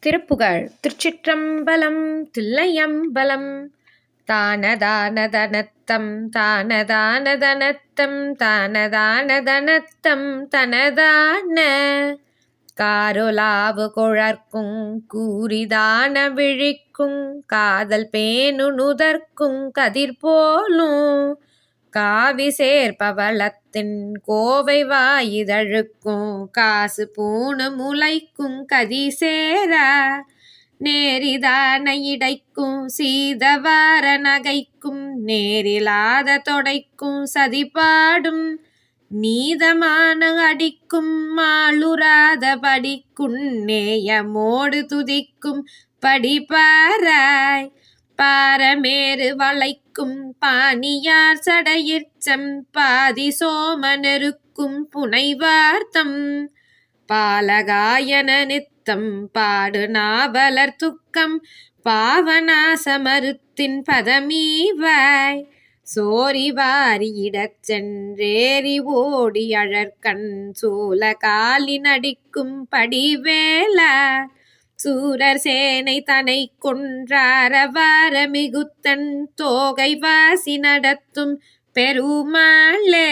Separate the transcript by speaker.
Speaker 1: திருப்புகழ். திருச்சிற்றம்பலம். தில்லையம்பலம். தானதானதனத்தம் தானதானதனத்தம் தானதானதனத்தம் தனதான காரொலாவு குழற்கும் கூரிதான விழிக்கும் காதல் பேணுநுதற்கும் கதிர் போலும் காவி சேர்பவளத்தின் கோவை வாயிதழுக்கும் காசு பூணு முளைக்கும் கதி சேர நேரிதான இடைக்கும் சீதவார நகைக்கும் நேரிலாத தொடைக்கும் சதிபாடும் நீதமான அடிக்கும் மாளுராத படிக்கும் நேயமோடு துதிக்கும் படிப்பாராய் பாரமேறு வளைக்கும் பாணியார் சடையிற்சம் பாதி சோமனருக்கும் புனைவார்த்தம் பாலகாயன நித்தம் பாடு நாவலர் துக்கம் பாவநாசமருத்தின் பதமீவாய் சோரி வாரியிடச் சென்றேறி ஓடி அழற்கண் சூல காலி நடிக்கும் படிவேலா சூரர் சேனை தனை கொன்றாரவார மிகுத்தன் தோகை வாசி நடத்தும் பெருமாளே.